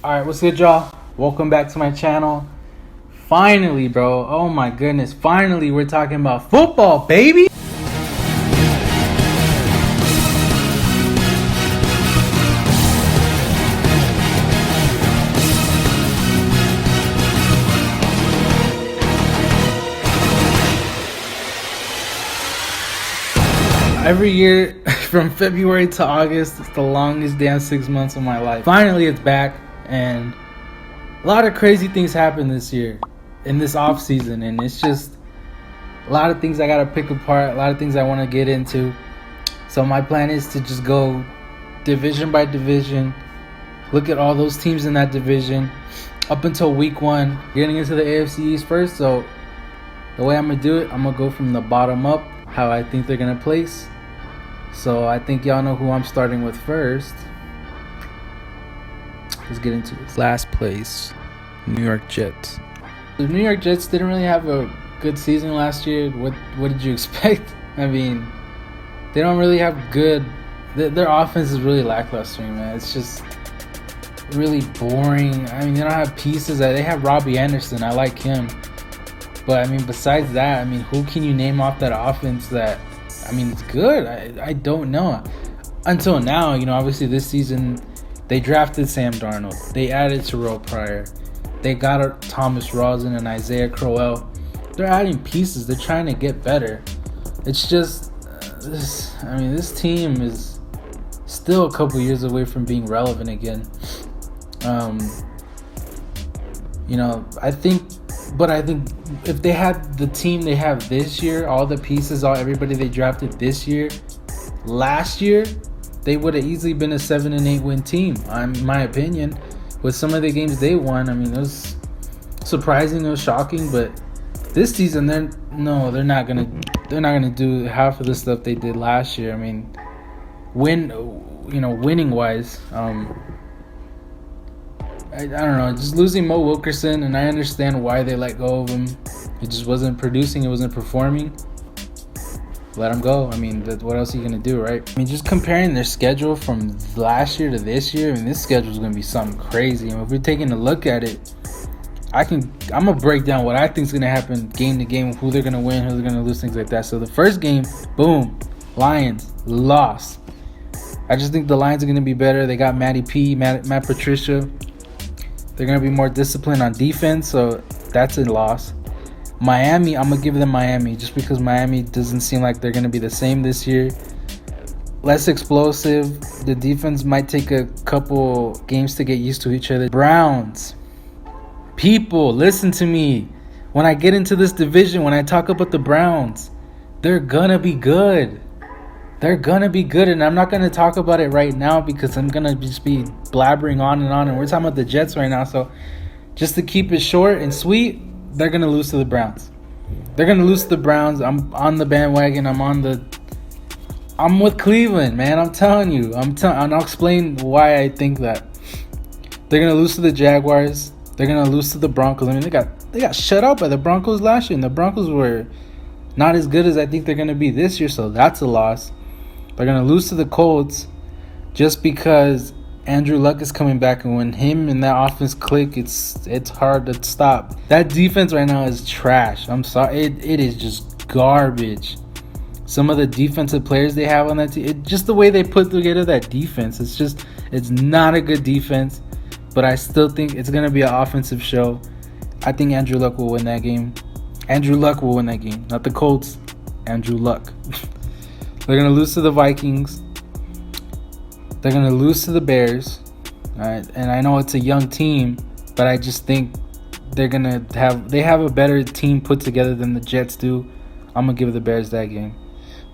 Alright, what's good, y'all? Welcome back to my channel. Finally, bro. Oh my goodness. Finally, we're talking about football, baby! Every year, from February to August, it's the longest damn 6 months of my life. Finally, it's back, and a lot of crazy things happened this year, in this off season, and it's just a lot of things I gotta pick apart, a lot of things I want to get into. So my plan is to just go division by division, look at all those teams in that division up until week 1, getting into the AFC East first. So the way I'm gonna do it, I'm gonna go from the bottom up, how I think they're gonna place. So I think y'all know who I'm starting with first. Let's get into it. Last place, New York Jets. The New York Jets didn't really have a good season last year. What did you expect? I mean, they don't really have good. Their offense is really lackluster, man. It's just really boring. I mean, they don't have pieces. They have Robbie Anderson. I like him. But, I mean, besides that, I mean, who can you name off that offense that, I mean, it's good? I don't know. Until now, obviously this season, they drafted Sam Darnold. They added Terrell Pryor. They got Thomas Rosen and Isaiah Crowell. They're adding pieces. They're trying to get better. It's just, this team is still a couple years away from being relevant again. I think if they had the team they have this year, all the pieces, everybody they drafted this year, last year, they would have easily been a 7-8 win team. In my opinion, with some of the games they won, I mean, it was surprising, it was shocking. But this season, they're not gonna do half of the stuff they did last year. I mean, winning wise, I don't know, just losing Mo Wilkerson, and I understand why they let go of him. It just wasn't producing, it wasn't performing. Let him go. I mean, what else are you going to do, right? I mean, just comparing their schedule from last year to this year, I mean, this schedule is going to be something crazy. And if we're taking a look at it, I'm going to break down what I think is going to happen game to game, who they're going to win, who they're going to lose, things like that. So the first game, boom, Lions, lost. I just think the Lions are going to be better. They got Matty P, Matt Patricia. They're going to be more disciplined on defense, so that's a loss. Miami, I'm going to give them Miami just because Miami doesn't seem like they're going to be the same this year. Less explosive. The defense might take a couple games to get used to each other. Browns. People, listen to me. When I get into this division, when I talk about the Browns, they're going to be good. They're going to be good, and I'm not going to talk about it right now because I'm going to just be blabbering on, and we're talking about the Jets right now. So just to keep it short and sweet, they're going to lose to the Browns. They're going to lose to the Browns. I'm on the bandwagon. I'm with Cleveland, man. I'm telling you. And I'll explain why I think that. They're going to lose to the Jaguars. They're going to lose to the Broncos. I mean, they got shut out by the Broncos last year, and the Broncos were not as good as I think they're going to be this year, so that's a loss. They're going to lose to the Colts just because Andrew Luck is coming back, and when him and that offense click, it's hard to stop. That defense right now is trash. I'm sorry. It is just garbage. Some of the defensive players they have on that team, just the way they put together that defense, it's not a good defense, but I still think it's going to be an offensive show. I think Andrew Luck will win that game. Andrew Luck will win that game, not the Colts. Andrew Luck. They're going to lose to the Vikings. They're going to lose to the Bears. All right? And I know it's a young team, but I just think they have a better team put together than the Jets do. I'm going to give the Bears that game.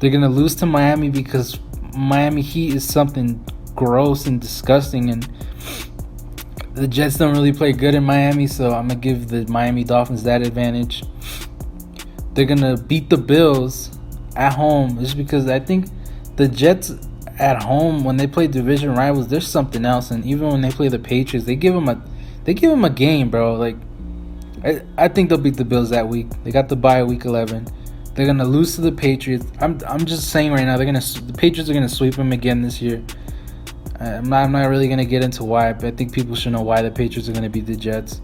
They're going to lose to Miami because Miami Heat is something gross and disgusting, and the Jets don't really play good in Miami, so I'm going to give the Miami Dolphins that advantage. They're going to beat the Bills at home just because I think the Jets at home, when they play division rivals, there's something else. And even when they play the Patriots, they give them a game, bro. Like, I think they'll beat the Bills that week. They got the bye week 11. They're gonna lose to the Patriots. I'm just saying right now, the Patriots are gonna sweep them again this year. I'm not really going to get into why, but I think people should know why the Patriots are going to beat the Jets.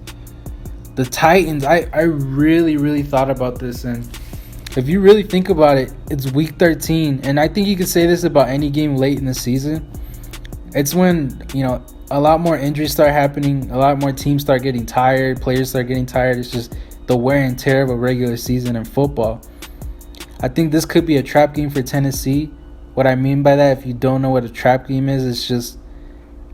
The Titans, I really, really thought about this, and if you really think about it, it's week 13, and I think you could say this about any game late in the season. It's when, a lot more injuries start happening, a lot more teams start getting tired, players start getting tired. It's just the wear and tear of a regular season in football. I think this could be a trap game for Tennessee. What I mean by that, if you don't know what a trap game is,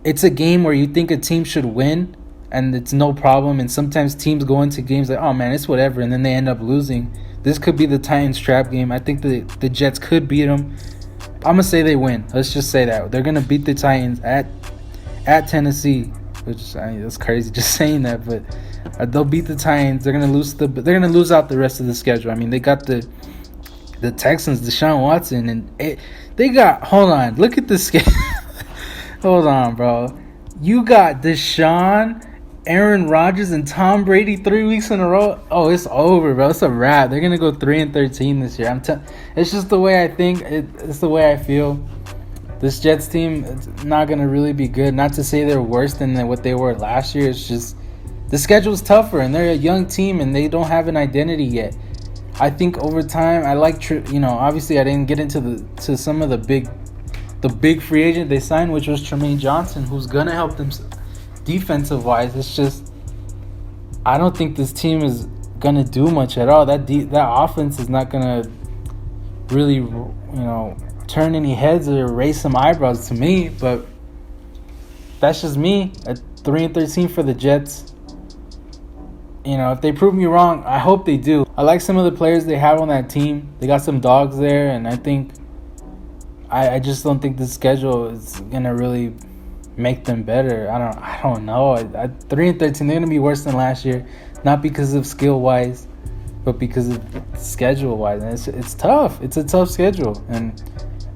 it's a game where you think a team should win, and it's no problem. And sometimes teams go into games like, oh man, it's whatever, and then they end up losing. This could be the Titans trap game. I think the Jets could beat them. I'm going to say they win. Let's just say that. They're going to beat the Titans at Tennessee, which that's crazy just saying that, but they'll beat the Titans. They're going to lose out the rest of the schedule. I mean, they got the Texans, Deshaun Watson, and they got, hold on, look at the schedule. Hold on, bro. You got Deshaun, Aaron Rodgers, and Tom Brady 3 weeks in a row. Oh, it's over, bro. It's a wrap. They're gonna go 3-13 this year. It's just the way I think. It's the way I feel. This Jets team, it's not gonna really be good. Not to say they're worse than what they were last year. It's just the schedule's tougher, and they're a young team, and they don't have an identity yet. I think over time, I like, obviously I didn't get into some of the big free agent they signed, which was Tremaine Johnson, who's gonna help them defensive wise. It's just I don't think this team is gonna do much at all. That offense is not gonna really turn any heads or raise some eyebrows to me. But that's just me. At 3-13 for the Jets. If they prove me wrong, I hope they do. I like some of the players they have on that team. They got some dogs there, and I think I just don't think the schedule is gonna really make them better. I don't know. At 3-13, they're gonna be worse than last year, not because of skill wise, but because of schedule wise. And it's tough. It's a tough schedule, and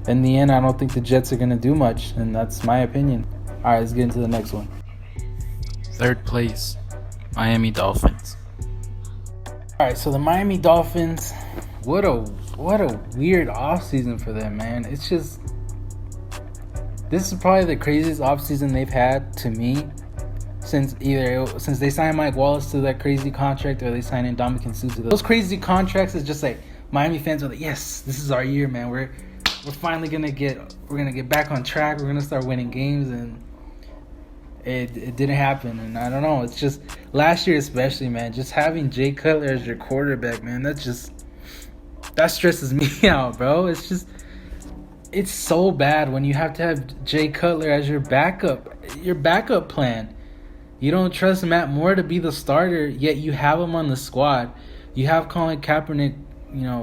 in the end, I don't think the Jets are gonna do much, and that's my opinion. All right, let's get into the next one. Third place, Miami Dolphins. All right, so the Miami Dolphins, what a weird offseason for them, man. It's just, this is probably the craziest offseason they've had to me since they signed Mike Wallace to that crazy contract, or they signed Ndamukong Suh to those crazy contracts. Is just like Miami fans are like, yes, this is our year, man. We're finally gonna get back on track. We're gonna start winning games, and it didn't happen. And I don't know. It's just last year especially, man. Just having Jay Cutler as your quarterback, man. That stresses me out, bro. It's so bad when you have to have Jay Cutler as your backup plan. You don't trust Matt Moore to be the starter, yet you have him on the squad. You have Colin Kaepernick,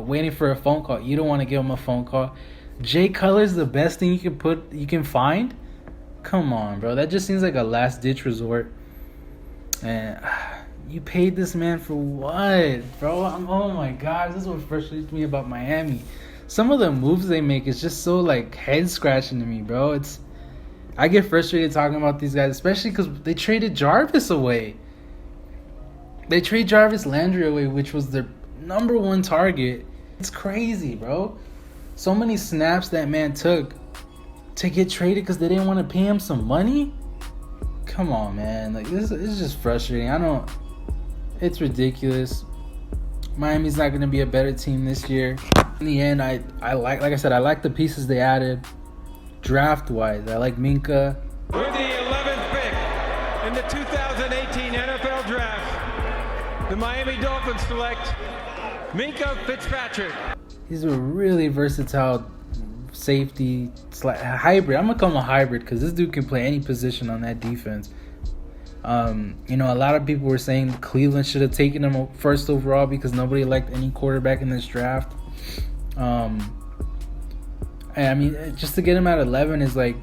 waiting for a phone call. You don't want to give him a phone call. Jay Cutler's the best thing you can find? Come on, bro. That just seems like a last-ditch resort. And you paid this man for what, bro? Oh my God, this is what frustrates me about Miami. Some of the moves they make is just so head scratching to me, bro. I get frustrated talking about these guys, especially because they traded Jarvis away. They trade Jarvis Landry away, which was their number one target. It's crazy, bro. So many snaps that man took to get traded because they didn't want to pay him some money. Come on, man. This is just frustrating. It's ridiculous. Miami's not going to be a better team this year. In the end, I like the pieces they added draft-wise. I like Minka. With the 11th pick in the 2018 NFL Draft, the Miami Dolphins select Minka Fitzpatrick. He's a really versatile safety hybrid. I'm going to call him a hybrid because this dude can play any position on that defense. A lot of people were saying Cleveland should have taken him first overall because nobody liked any quarterback in this draft. Just to get him at 11 is like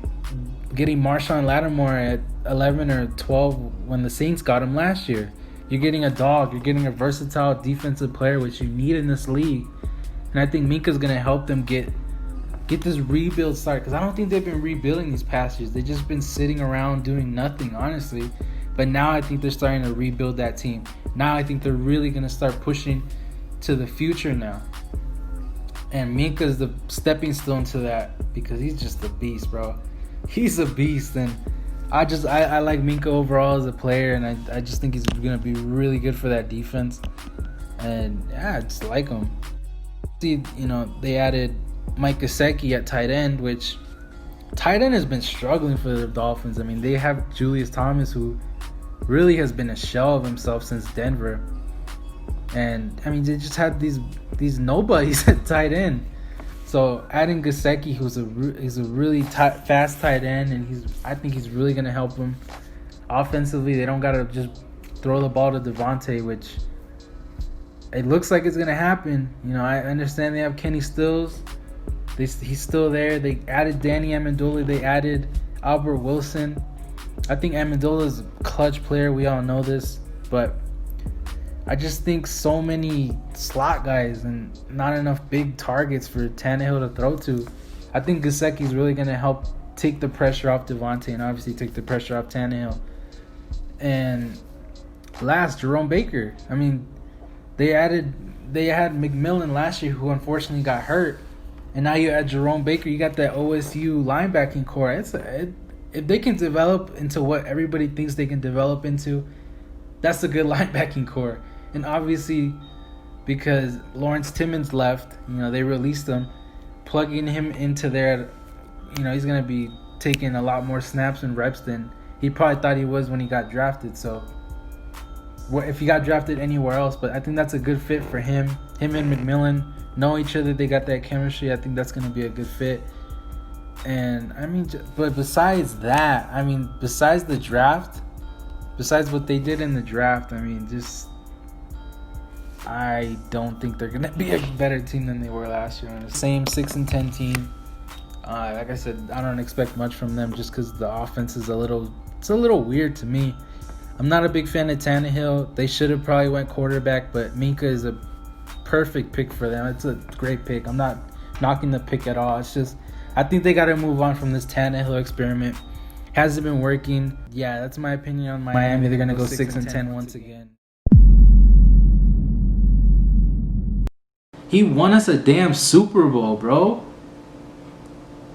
getting Marshawn Lattimore at 11 or 12 when the Saints got him last year. You're getting a dog. You're getting a versatile defensive player, which you need in this league. And I think Minka's going to help them get this rebuild started, because I don't think they've been rebuilding these past years. They've just been sitting around doing nothing, honestly. But now I think they're starting to rebuild that team. Now I think they're really going to start pushing to the future now. And Minka's the stepping stone to that because he's just a beast, bro. he's a beast, and I like Minka overall as a player, and I just think he's gonna be really good for that defense. And yeah, I just like him. See, they added Mike Gesicki at tight end, which tight end has been struggling for the Dolphins. I mean, they have Julius Thomas, who really has been a shell of himself since Denver. And I mean, they just had these nobodies at tight end. So adding Gesicki, who's a really fast tight end, and I think he's really gonna help them offensively. They don't gotta just throw the ball to Devontae, which it looks like it's gonna happen. I understand they have Kenny Stills. He's still there. They added Danny Amendola. They added Albert Wilson. I think Amendola is a clutch player. We all know this, but I just think so many slot guys and not enough big targets for Tannehill to throw to. I think Gesicki is really going to help take the pressure off Devontae and obviously take the pressure off Tannehill. And last, Jerome Baker. I mean, they had McMillan last year, who unfortunately got hurt, and now you add Jerome Baker. You got that OSU linebacking core. If they can develop into what everybody thinks they can develop into, that's a good linebacking core. And obviously, because Lawrence Timmons left, they released him, plugging him into there. He's gonna be taking a lot more snaps and reps than he probably thought he was when he got drafted. So, if he got drafted anywhere else, but I think that's a good fit for him. Him and McMillan know each other. They got that chemistry. I think that's gonna be a good fit. And I mean, but besides that, besides the draft, besides what they did in the draft, I don't think they're gonna be a better team than they were last year. The same 6-10 team. Like I said, I don't expect much from them just because the offense is a little weird to me. I'm not a big fan of Tannehill. They should have probably went quarterback, but Minka is a perfect pick for them. It's a great pick. I'm not knocking the pick at all. It's just I think they got to move on from this Tannehill experiment. Hasn't been working. Yeah, that's my opinion on Miami. They're gonna go 6-10 once again. He won us a damn Super Bowl, bro.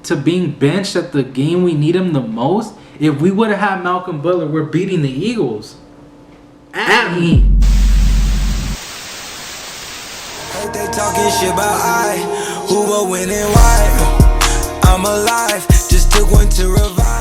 To being benched at the game we need him the most. If we would have had Malcolm Butler, we're beating the Eagles. At me. Heard they talking shit about who will win and why. I'm alive, just took one to revive.